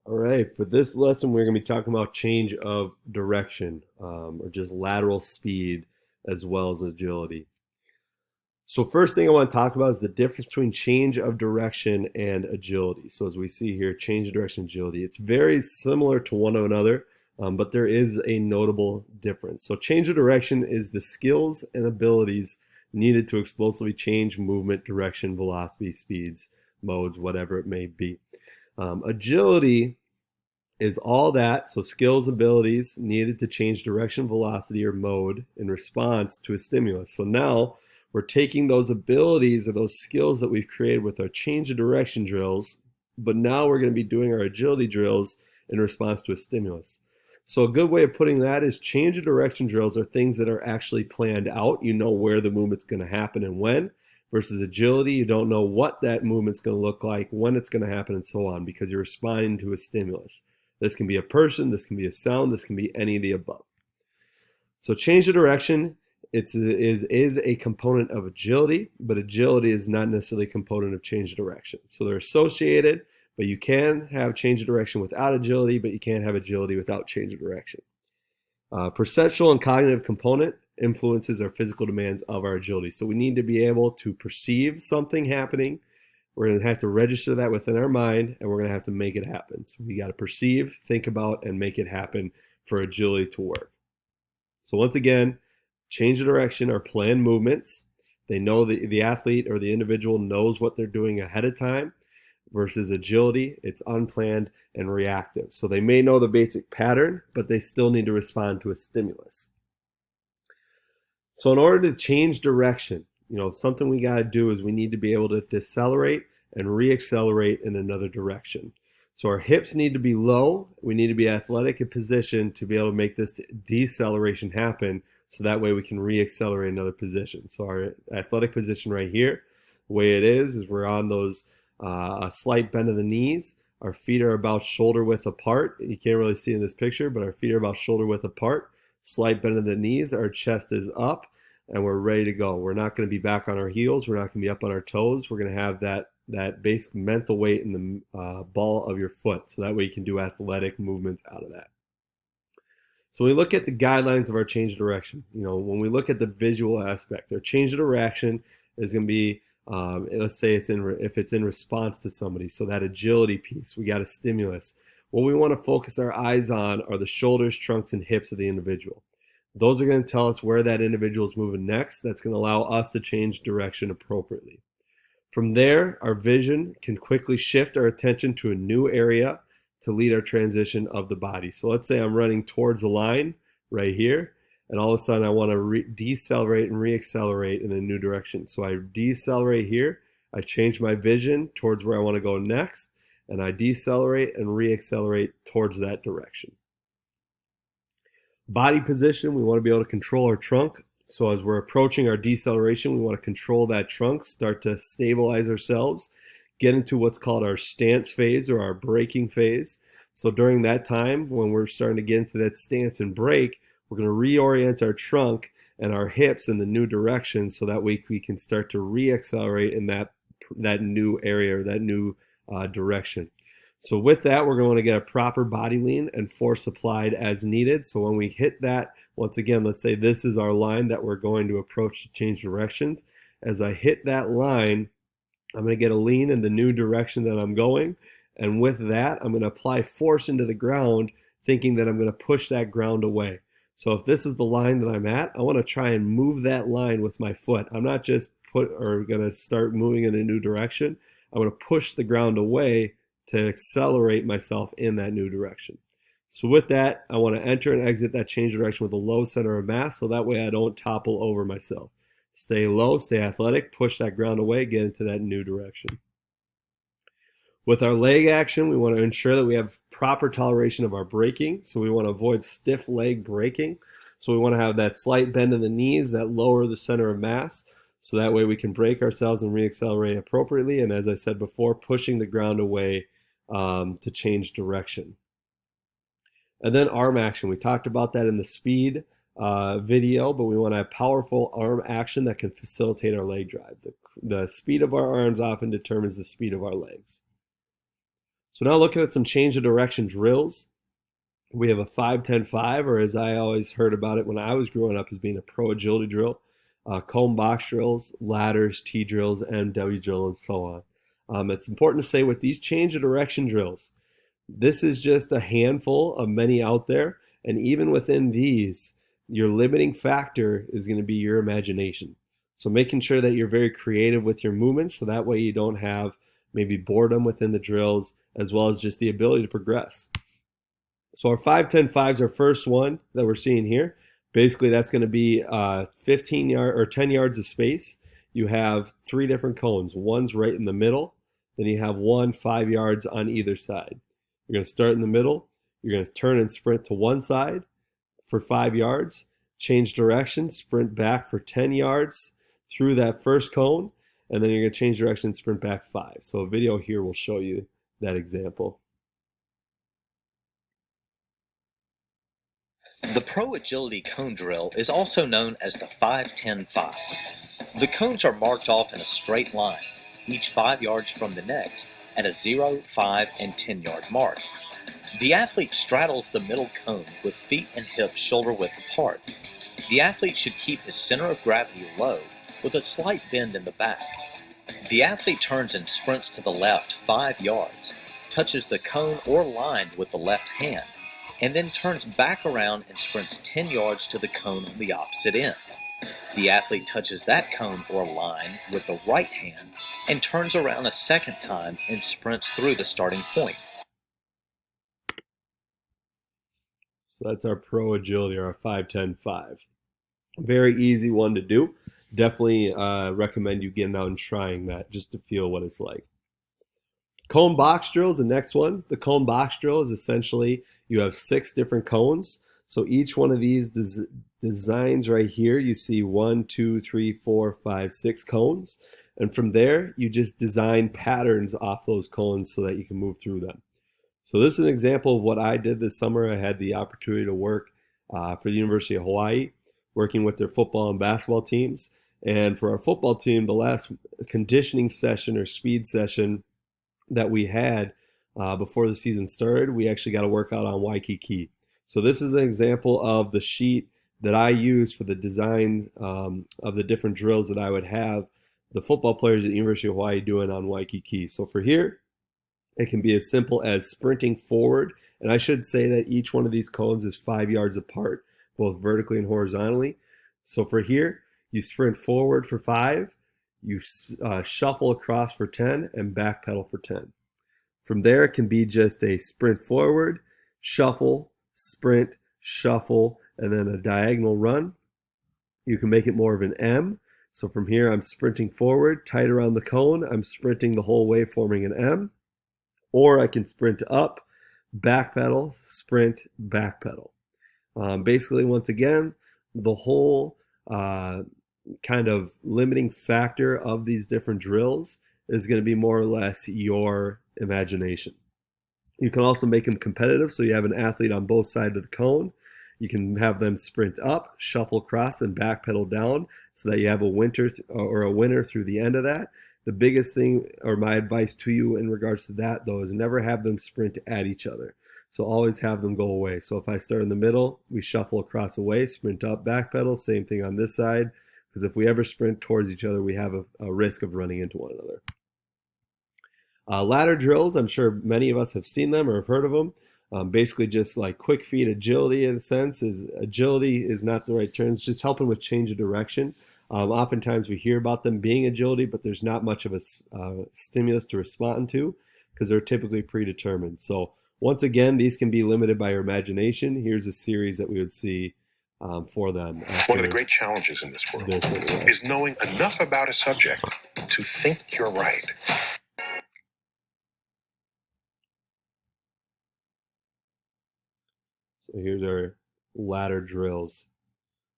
All right, for this lesson, we're going to be talking about change of direction, or just lateral speed as well as agility. So first thing I want to talk about is the difference between change of direction and agility. So as we see here, change of direction, agility. It's very similar to one another, but there is a notable difference. So change of direction is the skills and abilities needed to explosively change movement, direction, velocity, speeds, modes, whatever it may be. Agility is all that, so skills, abilities needed to change direction, velocity, or mode in response to a stimulus. So now we're taking those abilities or those skills that we've created with our change of direction drills, but now we're going to be doing our agility drills in response to a stimulus. So a good way of putting that is change of direction drills are things that are actually planned out. You know where the movement's going to happen and when, versus agility, you don't know what that movement's going to look like, when it's going to happen, and so on, because you're responding to a stimulus. This can be a person, this can be a sound, this can be any of the above. So change of direction is a component of agility, but agility is not necessarily a component of change of direction. So they're associated, but you can have change of direction without agility, but you can't have agility without change of direction. Perceptual and cognitive component influences our physical demands of our agility. So we need to be able to perceive something happening. We're going to have to register that within our mind, and we're going to have to make it happen. So we got to perceive, think about, and make it happen for agility to work. So once again, change of direction are planned movements. They know the athlete or the individual knows what they're doing ahead of time, versus agility, it's unplanned and reactive. So they may know the basic pattern, but they still need to respond to a stimulus. So in order to change direction, something we got to do is we need to be able to decelerate and reaccelerate in another direction. So our hips need to be low. We need to be athletic in position to be able to make this deceleration happen, so that way we can reaccelerate another position. So our athletic position right here, the way it is we're on those a slight bend of the knees. Our feet are about shoulder width apart. You can't really see in this picture, but our feet are about shoulder width apart. Slight bend of the knees. Our chest is up, and we're ready to go. We're not going to be back on our heels. We're not going to be up on our toes. We're going to have that basic mental weight in the ball of your foot, so that way you can do athletic movements out of that. So when we look at the guidelines of our change of direction, when we look at the visual aspect, our change of direction is going to be, let's say if it's in response to somebody. So that agility piece, we got a stimulus. What we want to focus our eyes on are the shoulders, trunks, and hips of the individual. Those are going to tell us where that individual is moving next. That's going to allow us to change direction appropriately. From there, our vision can quickly shift our attention to a new area to lead our transition of the body. So let's say I'm running towards a line right here, and all of a sudden I want to decelerate and reaccelerate in a new direction. So I decelerate here, I change my vision towards where I want to go next, and I decelerate and reaccelerate towards that direction. Body position, we want to be able to control our trunk. So as we're approaching our deceleration, we want to control that trunk, start to stabilize ourselves, get into what's called our stance phase or our braking phase. So during that time, when we're starting to get into that stance and brake, we're going to reorient our trunk and our hips in the new direction, so that we can start to reaccelerate in that new area or that new direction. So with that, we're going to get a proper body lean and force applied as needed. So when we hit that, once again, let's say this is our line that we're going to approach to change directions. As I hit that line, I'm going to get a lean in the new direction that I'm going. And with that, I'm going to apply force into the ground, thinking that I'm going to push that ground away. So if this is the line that I'm at, I want to try and move that line with my foot. I'm not just going to start moving in a new direction. I'm going to push the ground away to accelerate myself in that new direction. So with that, I want to enter and exit that change direction with a low center of mass, so that way I don't topple over myself. Stay low, stay athletic, push that ground away, get into that new direction. With our leg action, we want to ensure that we have proper toleration of our braking. So we want to avoid stiff leg braking. So we want to have that slight bend in the knees that lower the center of mass. So that way we can brake ourselves and reaccelerate appropriately. And as I said before, pushing the ground away to change direction. And then arm action. We talked about that in the speed video, but we want to have powerful arm action that can facilitate our leg drive. The speed of our arms often determines the speed of our legs. So now looking at some change of direction drills, we have a 5-10-5, or as I always heard about it when I was growing up as being a pro agility drill, cone box drills, ladders, T drills, MW drill, and so on. It's important to say with these change of direction drills, this is just a handful of many out there. And even within these, your limiting factor is going to be your imagination. So making sure that you're very creative with your movements so that way you don't have maybe boredom within the drills as well as just the ability to progress. So our 5-10-5 is our first one that we're seeing here. Basically, that's going to be 15 yard or 10 yards of space. You have 3 different cones. One's right in the middle. Then you have 5 yards on either side. You're going to start in the middle. You're going to turn and sprint to one side for 5 yards. Change direction, sprint back for 10 yards through that first cone. And then you're going to change direction and sprint back 5. So a video here will show you that example. The Pro Agility Cone Drill is also known as the 5-10-5. The cones are marked off in a straight line, each 5 yards from the next, at a 0, 5, and 10-yard mark. The athlete straddles the middle cone with feet and hips shoulder width apart. The athlete should keep his center of gravity low with a slight bend in the back. The athlete turns and sprints to the left 5 yards, touches the cone or line with the left hand, and then turns back around and sprints 10 yards to the cone on the opposite end. The athlete touches that cone or line with the right hand and turns around a second time and sprints through the starting point. So that's our pro agility, or our 5-10-5. Very easy one to do. Definitely recommend you getting out and trying that just to feel what it's like. Cone box drill is the next one. The cone box drill is essentially you have 6 different cones. So each one of these designs right here, you see 1, 2, 3, 4, 5, 6 cones. And from there, you just design patterns off those cones so that you can move through them. So this is an example of what I did this summer. I had the opportunity to work for the University of Hawaii, working with their football and basketball teams. And for our football team, the last conditioning session or speed session that we had before the season started, we actually got to work out on Waikiki. So this is an example of the sheet that I use for the design of the different drills that I would have the football players at the University of Hawaii doing on Waikiki. So for here, it can be as simple as sprinting forward. And I should say that each one of these cones is 5 yards apart, both vertically and horizontally. So for here, you sprint forward for 5, you shuffle across for 10, and backpedal for 10. From there, it can be just a sprint forward, shuffle, sprint, shuffle, and then a diagonal run. You can make it more of an M. So from here, I'm sprinting forward, tight around the cone. I'm sprinting the whole way, forming an M. Or I can sprint up, backpedal, sprint, backpedal. Basically, once again, the whole kind of limiting factor of these different drills is going to be more or less your imagination. You can also make them competitive, so you have an athlete on both sides of the cone. You can have them sprint up, shuffle across, and backpedal down so that you have a winner through the end of that. The biggest thing, or my advice to you in regards to that, though, is never have them sprint at each other. So always have them go away. So if I start in the middle, we shuffle across away, sprint up, backpedal, same thing on this side. Because if we ever sprint towards each other, we have a risk of running into one another. Ladder drills, I'm sure many of us have seen them or have heard of them. Basically just like quick feet agility in a sense. Agility is not the right term. It's just helping with change of direction. Oftentimes we hear about them being agility, but there's not much of a stimulus to respond to because they're typically predetermined. So once again, these can be limited by your imagination. Here's a series that we would see for them. One of the great challenges in this world is knowing enough about a subject to think you're right. So here's our ladder drills.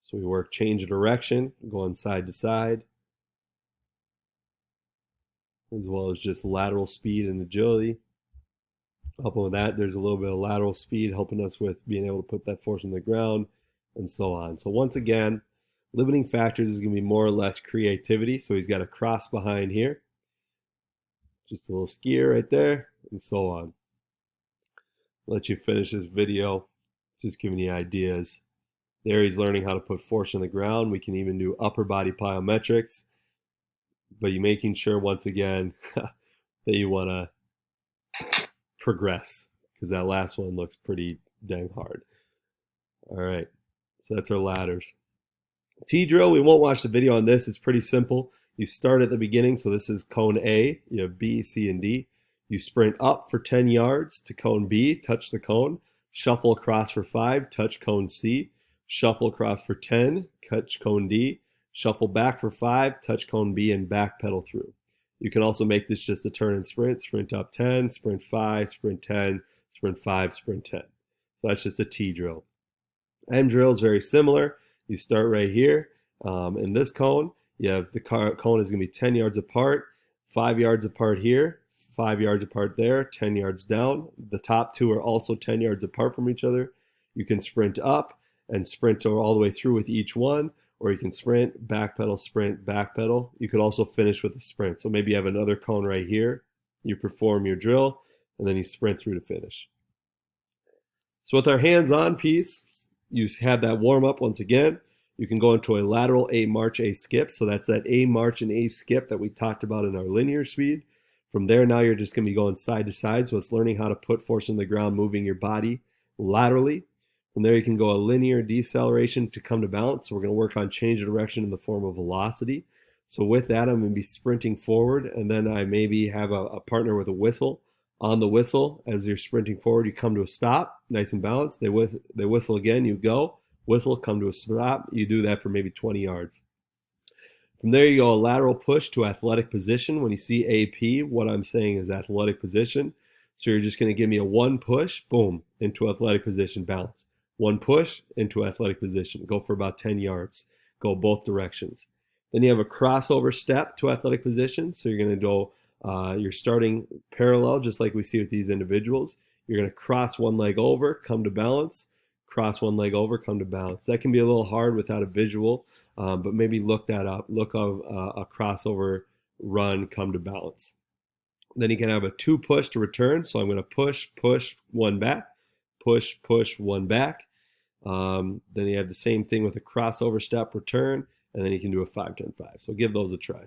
So we work change of direction, going side to side, as well as just lateral speed and agility. Helping with that, there's a little bit of lateral speed helping us with being able to put that force on the ground and so on. So once again, limiting factors is going to be more or less creativity. So he's got a cross behind here, just a little skier right there, and so on. let you finish this video, just giving you ideas. There he's learning how to put force on the ground. We can even do upper body plyometrics, but you're making sure once again that you want to progress, because that last one looks pretty dang hard. All right, so that's our ladders. T-drill, we won't watch the video on this. It's pretty simple. You start at the beginning, so this is cone A. You have B, C, and D. You sprint up for 10 yards to cone B, touch the cone, shuffle across for 5, touch cone C, shuffle across for 10, touch cone D, shuffle back for 5, touch cone B, and back pedal through. You can also make this just a turn and sprint up 10, sprint 5, sprint 10, sprint 5, sprint 10. So that's just a T-drill. M-drill is very similar. You start right here. In this cone, you have the cone is going to be 10 yards apart, 5 yards apart here, 5 yards apart there, 10 yards down. The top two are also 10 yards apart from each other. You can sprint up and sprint all the way through with each one, or you can sprint, back pedal. You could also finish with a sprint. So maybe you have another cone right here. You perform your drill, and then you sprint through to finish. So with our hands-on piece, you have that warm-up once again. You can go into a lateral A march, A skip. So that's that A march and A skip that we talked about in our linear speed. From there, now you're just going to be going side to side. So it's learning how to put force on the ground, moving your body laterally. From there, you can go a linear deceleration to come to balance. So we're going to work on change of direction in the form of velocity. So with that, I'm going to be sprinting forward, and then I maybe have a partner with a whistle. On the whistle, as you're sprinting forward, you come to a stop, nice and balanced. They whistle again, you go. Whistle, come to a stop. You do that for maybe 20 yards. From there, you go a lateral push to athletic position. When you see AP, what I'm saying is athletic position. So you're just going to give me a one push, boom, into athletic position, balance. One push into athletic position. Go for about 10 yards. Go both directions. Then you have a crossover step to athletic position. So you're going to go, you're starting parallel, just like we see with these individuals. You're going to cross one leg over, come to balance. Cross one leg over, come to balance. That can be a little hard without a visual, but maybe look that up. Look of a crossover run, come to balance. Then you can have a two push to return. So I'm going to push, push, one back, push, push, one back. Then you have the same thing with a crossover step return, and then you can do a 5-10-5. So give those a try.